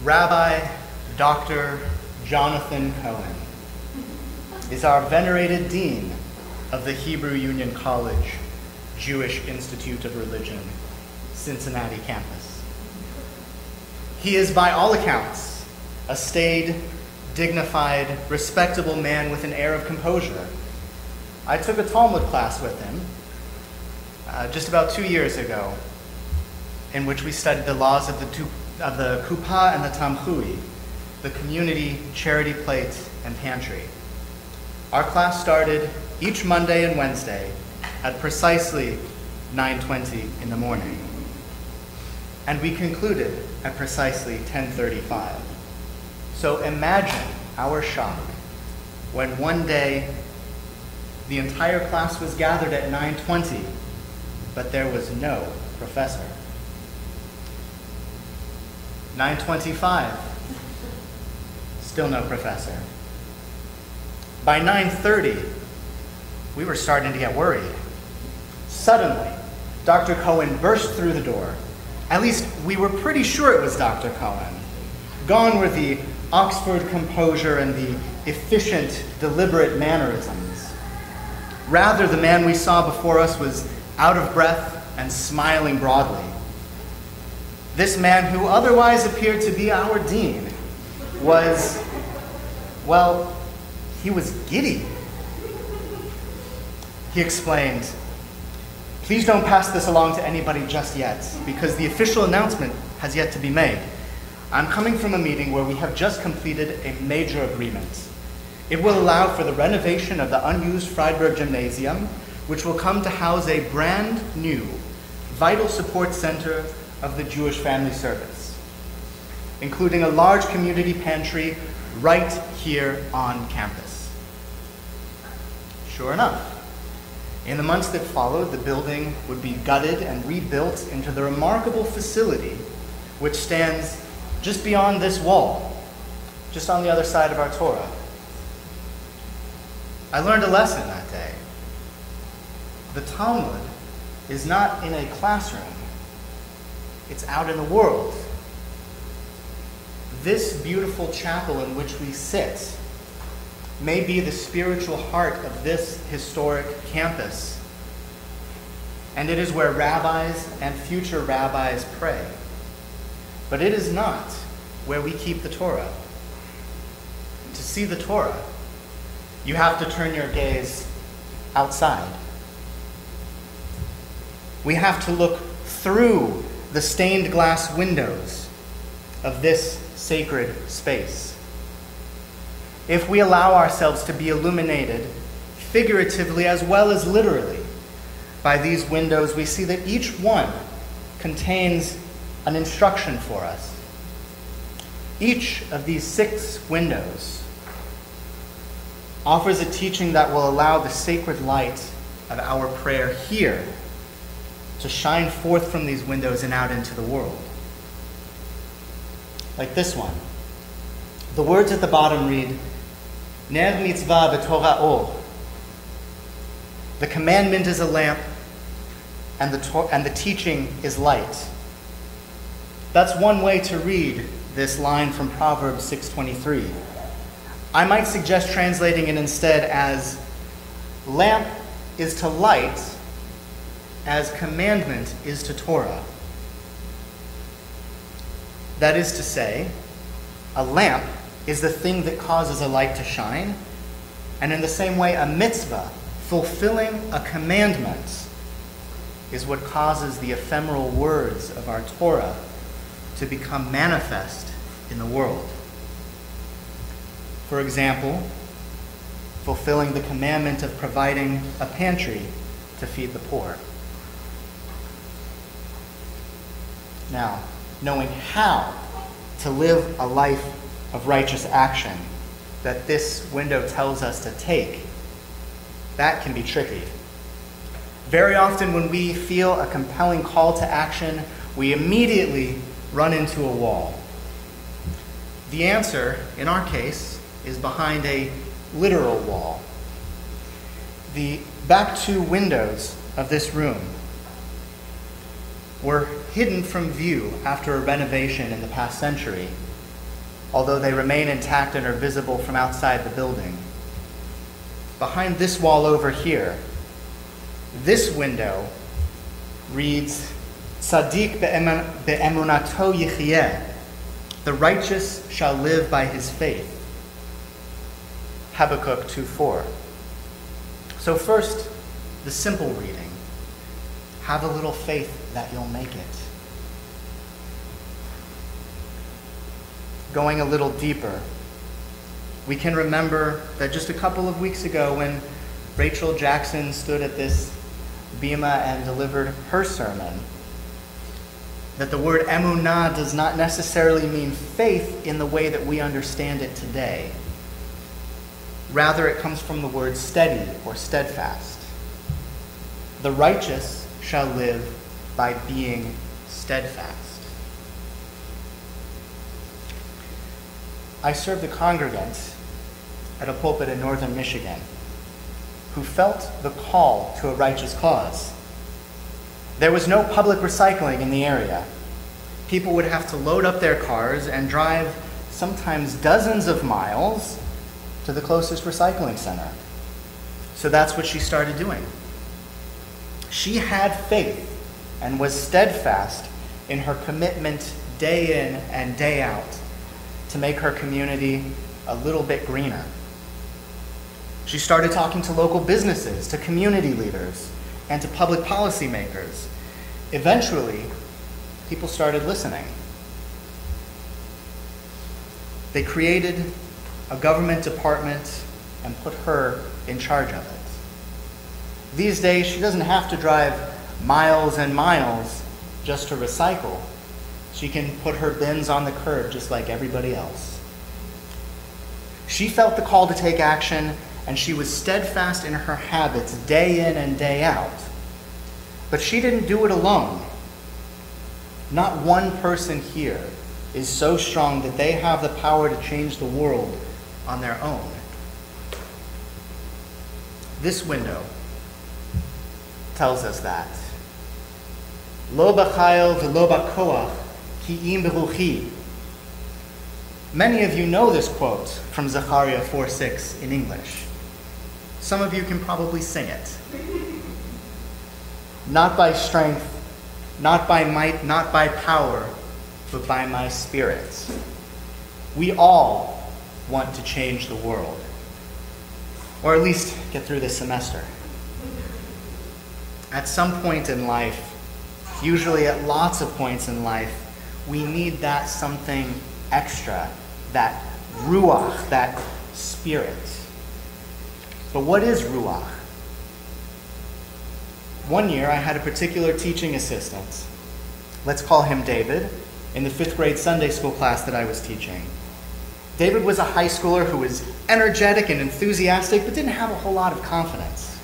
Rabbi Dr. Jonathan Cohen is our venerated dean of the Hebrew Union College Jewish Institute of Religion, Cincinnati campus. He is, by all accounts, a staid, dignified, respectable man with an air of composure. I took a Talmud class with him just about 2 years ago, in which we studied the laws of the Kuppah and the Tamchui, the community charity plate and pantry. Our class started each Monday and Wednesday at precisely 9:20 in the morning, and we concluded at precisely 10:35. So imagine our shock when one day the entire class was gathered at 9:20, but there was no professor. 9:25, still no professor. By 9:30, we were starting to get worried. Suddenly, Dr. Cohen burst through the door. At least we were pretty sure it was Dr. Cohen. Gone were the Oxford composure and the efficient, deliberate mannerisms. Rather, the man we saw before us was out of breath and smiling broadly. This man, who otherwise appeared to be our dean, was, well, he was giddy. He explained, "Please don't pass this along to anybody just yet, because the official announcement has yet to be made. I'm coming from a meeting where we have just completed a major agreement. It will allow for the renovation of the unused Friedberg Gymnasium, which will come to house a brand new vital support center of the Jewish Family Service, including a large community pantry right here on campus." Sure enough, in the months that followed, the building would be gutted and rebuilt into the remarkable facility which stands just beyond this wall, just on the other side of our Torah. I learned a lesson that day. The Talmud is not in a classroom. It's out in the world. This beautiful chapel in which we sit may be the spiritual heart of this historic campus, and it is where rabbis and future rabbis pray. But it is not where we keep the Torah. To see the Torah, you have to turn your gaze outside. We have to look through the stained glass windows of this sacred space. If we allow ourselves to be illuminated, figuratively as well as literally, by these windows, we see that each one contains an instruction for us. Each of these 6 windows offers a teaching that will allow the sacred light of our prayer here to shine forth from these windows and out into the world. Like this one. The words at the bottom read, "Ner mitzvah v'torah or." The commandment is a lamp, and the teaching is light. That's one way to read this line from Proverbs 6:23. I might suggest translating it instead as, lamp is to light as commandment is to Torah. That is to say, a lamp is the thing that causes a light to shine, and in the same way, a mitzvah, fulfilling a commandment, is what causes the ephemeral words of our Torah to become manifest in the world. For example, fulfilling the commandment of providing a pantry to feed the poor. Now, knowing how to live a life of righteous action that this window tells us to take, that can be tricky. Very often when we feel a compelling call to action, we immediately run into a wall. The answer, in our case, is behind a literal wall. The back 2 windows of this room were hidden from view after a renovation in the past century although they remain intact and are visible from outside the building. Behind this wall over here, this window reads, Tzaddik be'emunato yichyeh, the righteous shall live by his faith. Habakkuk 2:4. So first, the simple reading. Have a little faith that you'll make it. Going a little deeper, we can remember that just a couple of weeks ago when Rachel Jackson stood at this bima and delivered her sermon, that the word emunah does not necessarily mean faith in the way that we understand it today. Rather, it comes from the word steady or steadfast. The righteous shall live by being steadfast. I served a congregant at a pulpit in northern Michigan who felt the call to a righteous cause. There was no public recycling in the area. People would have to load up their cars and drive sometimes dozens of miles to the closest recycling center. So that's what she started doing. She had faith and was steadfast in her commitment day in and day out to make her community a little bit greener. She started talking to local businesses, to community leaders, and to public policy makers. Eventually, people started listening. They created a government department and put her in charge of it. These days, she doesn't have to drive miles and miles just to recycle. She can put her bins on the curb just like everybody else. She felt the call to take action, and she was steadfast in her habits day in and day out. But she didn't do it alone. Not one person here is so strong that they have the power to change the world on their own. This window tells us that. Lo b'chayil v'lo b'koach ki im b'ruchi. Many of you know this quote from Zechariah 4:6 in English. Some of you can probably sing it. Not by strength, not by might, not by power, but by my spirit. We all want to change the world, or at least get through this semester. At some point in life, usually at lots of points in life, we need that something extra, that ruach, that spirit. But what is ruach? One year I had a particular teaching assistant. Let's call him David, in the 5th grade Sunday school class that I was teaching. David was a high schooler who was energetic and enthusiastic, but didn't have a whole lot of confidence.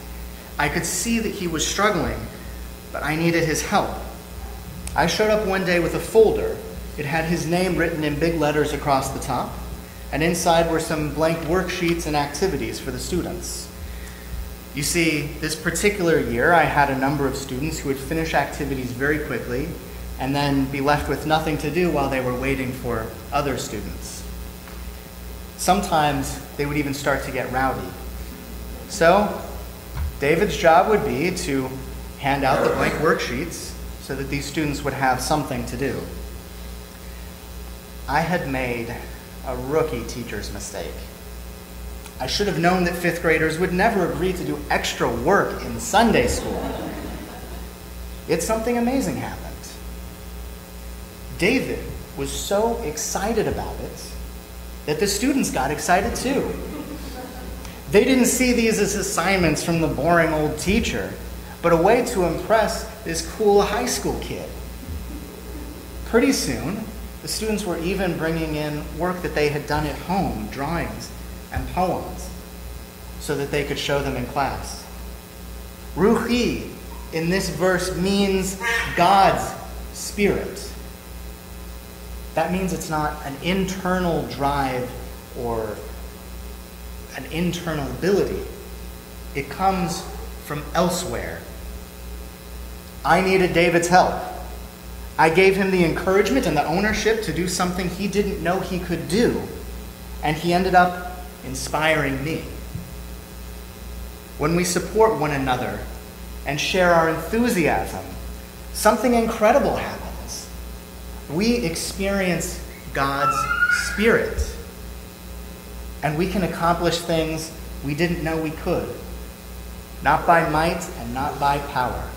I could see that he was struggling, but I needed his help. I showed up one day with a folder. It had his name written in big letters across the top, and inside were some blank worksheets and activities for the students. You see, this particular year, I had a number of students who would finish activities very quickly and then be left with nothing to do while they were waiting for other students. Sometimes they would even start to get rowdy. So, David's job would be to hand out the blank worksheets so that these students would have something to do. I had made a rookie teacher's mistake. I should have known that 5th graders would never agree to do extra work in Sunday school. Yet something amazing happened. David was so excited about it that the students got excited too. They didn't see these as assignments from the boring old teacher, but a way to impress this cool high school kid. Pretty soon, the students were even bringing in work that they had done at home, drawings and poems, so that they could show them in class. Ruchi in this verse means God's Spirit. That means it's not an internal drive or an internal ability. It comes from elsewhere. I needed David's help. I gave him the encouragement and the ownership to do something he didn't know he could do, and he ended up inspiring me. When we support one another and share our enthusiasm, something incredible happens. We experience God's Spirit, and we can accomplish things we didn't know we could, not by might and not by power.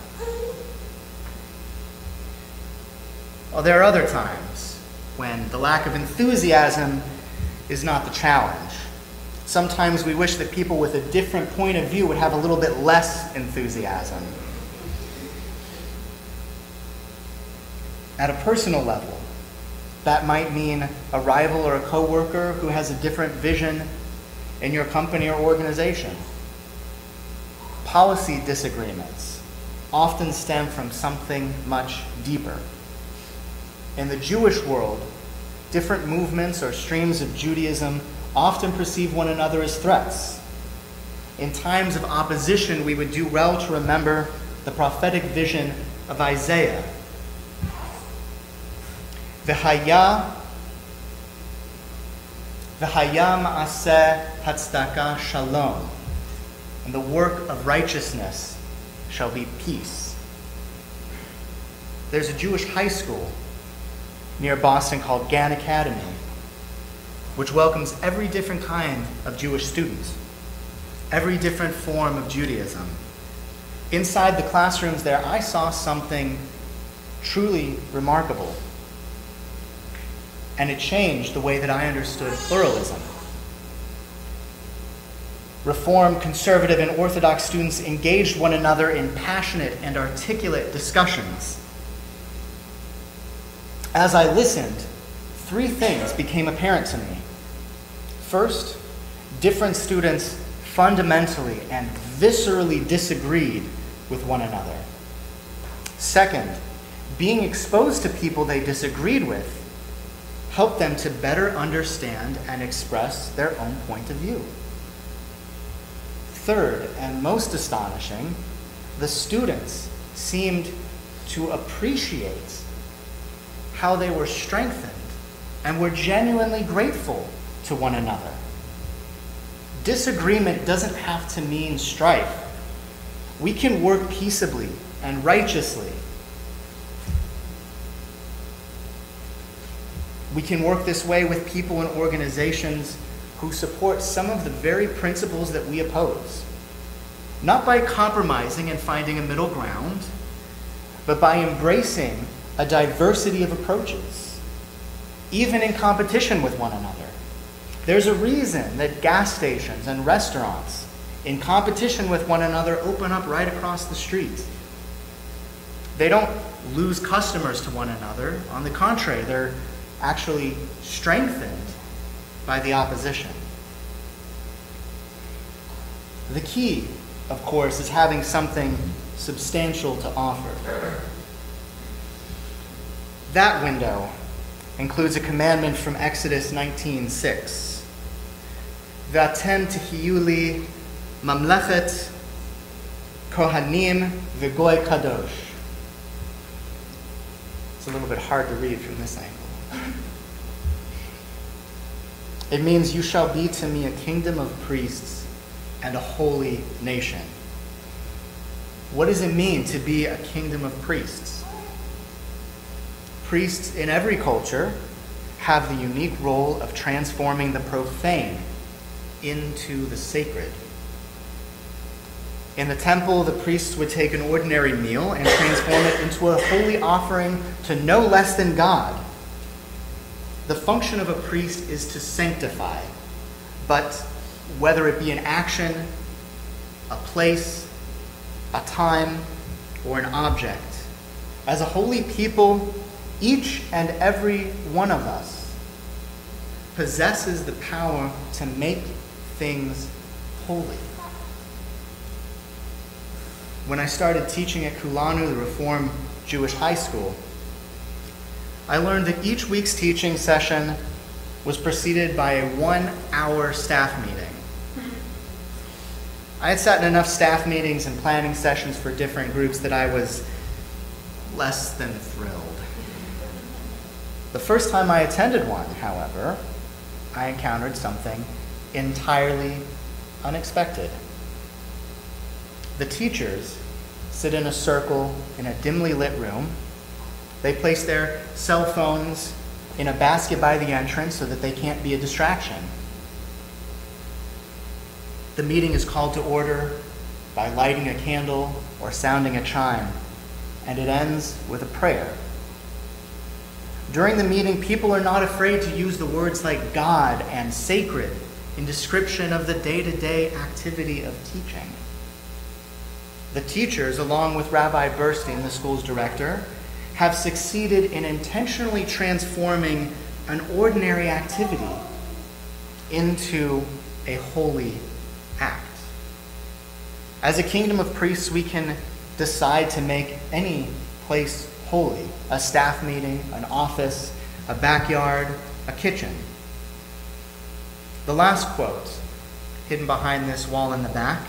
Well, there are other times when the lack of enthusiasm is not the challenge. Sometimes we wish that people with a different point of view would have a little bit less enthusiasm. At a personal level, that might mean a rival or a coworker who has a different vision in your company or organization. Policy disagreements often stem from something much deeper. In the Jewish world, different movements or streams of Judaism often perceive one another as threats. In times of opposition, we would do well to remember the prophetic vision of Isaiah. V'haya ma'aseh hatzdaka shalom, and the work of righteousness shall be peace. There's a Jewish high school near Boston called Gann Academy, which welcomes every different kind of Jewish students, every different form of Judaism. Inside the classrooms there, I saw something truly remarkable. And it changed the way that I understood pluralism. Reform, conservative, and Orthodox students engaged one another in passionate and articulate discussions. As I listened, three things became apparent to me. First, different students fundamentally and viscerally disagreed with one another. Second, being exposed to people they disagreed with helped them to better understand and express their own point of view. Third, and most astonishing, the students seemed to appreciate how they were strengthened and were genuinely grateful to one another. Disagreement doesn't have to mean strife. We can work peaceably and righteously. We can work this way with people and organizations who support some of the very principles that we oppose, not by compromising and finding a middle ground, but by embracing a diversity of approaches, even in competition with one another. There's a reason that gas stations and restaurants, in competition with one another, open up right across the street. They don't lose customers to one another. On the contrary, they're actually strengthened by the opposition. The key, of course, is having something substantial to offer. That window includes a commandment from Exodus 19:6. V'atem tihiyu li mamlechet kohanim v'goy kadosh. It's a little bit hard to read from this angle. It means, you shall be to me a kingdom of priests and a holy nation. What does it mean to be a kingdom of priests? Priests in every culture have the unique role of transforming the profane into the sacred. In the temple, the priests would take an ordinary meal and transform it into a holy offering to no less than God. The function of a priest is to sanctify, but whether it be an action, a place, a time, or an object, as a holy people, each and every one of us possesses the power to make things holy. When I started teaching at Kulanu, the Reform Jewish high school, I learned that each week's teaching session was preceded by a 1-hour staff meeting. I had sat in enough staff meetings and planning sessions for different groups that I was less than thrilled. The first time I attended one, however, I encountered something entirely unexpected. The teachers sit in a circle in a dimly lit room. They place their cell phones in a basket by the entrance so that they can't be a distraction. The meeting is called to order by lighting a candle or sounding a chime, and it ends with a prayer. During the meeting, people are not afraid to use the words like God and sacred in description of the day-to-day activity of teaching. The teachers, along with Rabbi Burstein, the school's director, have succeeded in intentionally transforming an ordinary activity into a holy act. As a kingdom of priests, we can decide to make any place holy: a staff meeting, an office, a backyard, a kitchen. The last quote, hidden behind this wall in the back,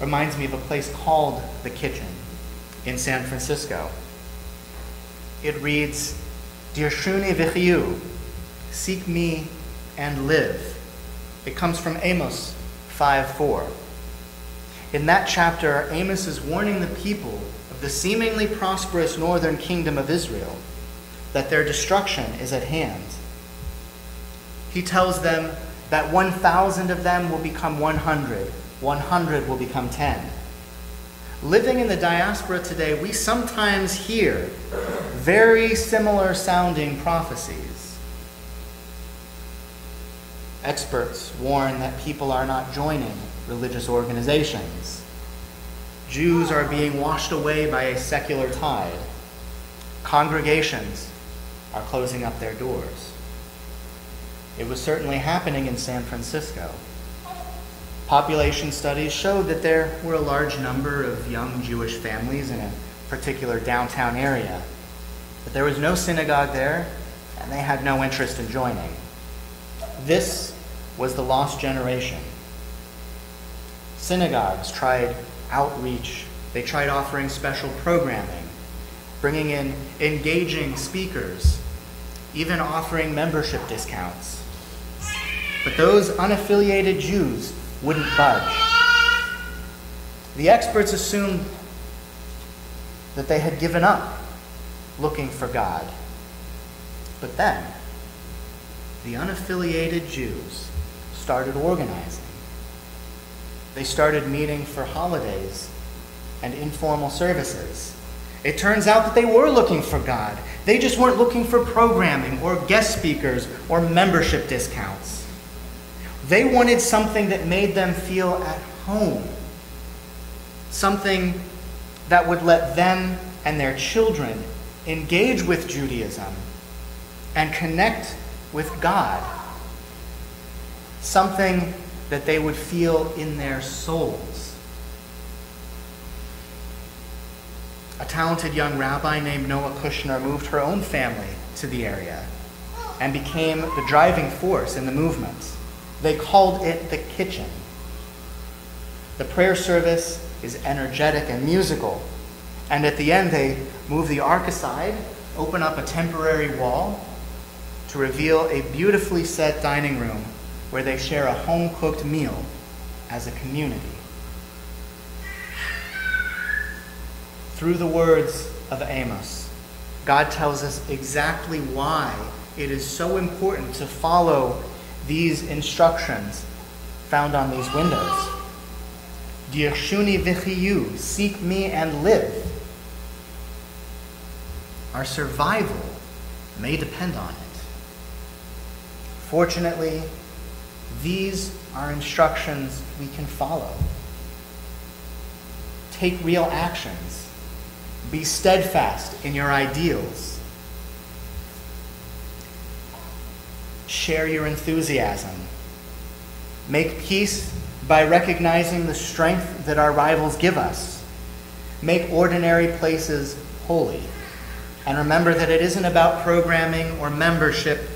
reminds me of a place called the Kitchen in San Francisco. It reads, "Dirshuni v'chiyu, seek me and live." It comes from Amos 5:4. In that chapter, Amos is warning the people of the seemingly prosperous northern kingdom of Israel that their destruction is at hand. He tells them that 1,000 of them will become 100, 100 will become 10. Living in the diaspora today, we sometimes hear very similar sounding prophecies. Experts warn that people are not joining religious organizations. Jews are being washed away by a secular tide. Congregations are closing up their doors. It was certainly happening in San Francisco. Population studies showed that there were a large number of young Jewish families in a particular downtown area, but there was no synagogue there, and they had no interest in joining. This was the lost generation. Synagogues tried outreach. They tried offering special programming, bringing in engaging speakers, even offering membership discounts. But those unaffiliated Jews wouldn't budge. The experts assumed that they had given up looking for God. But then, the unaffiliated Jews started organizing. They started meeting for holidays and informal services. It turns out that they were looking for God. They just weren't looking for programming or guest speakers or membership discounts. They wanted something that made them feel at home. Something that would let them and their children engage with Judaism and connect with God. Something that they would feel in their souls. A talented young rabbi named Noah Kushner moved her own family to the area and became the driving force in the movement. They called it the Kitchen. The prayer service is energetic and musical, and at the end they move the ark aside, open up a temporary wall to reveal a beautifully set dining room where they share a home-cooked meal as a community. Through the words of Amos, God tells us exactly why it is so important to follow these instructions found on these windows. Dirshuni v'chiyu, seek me and live. Our survival may depend on it. Fortunately, these are instructions we can follow. Take real actions. Be steadfast in your ideals. Share your enthusiasm. Make peace by recognizing the strength that our rivals give us. Make ordinary places holy. And remember that it isn't about programming or membership.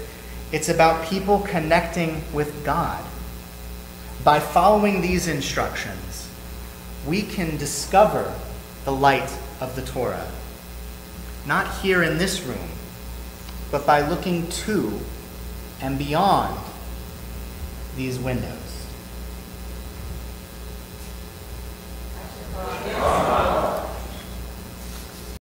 It's about people connecting with God. By following these instructions, we can discover the light of the Torah. not here in this room, but by looking to and beyond these windows.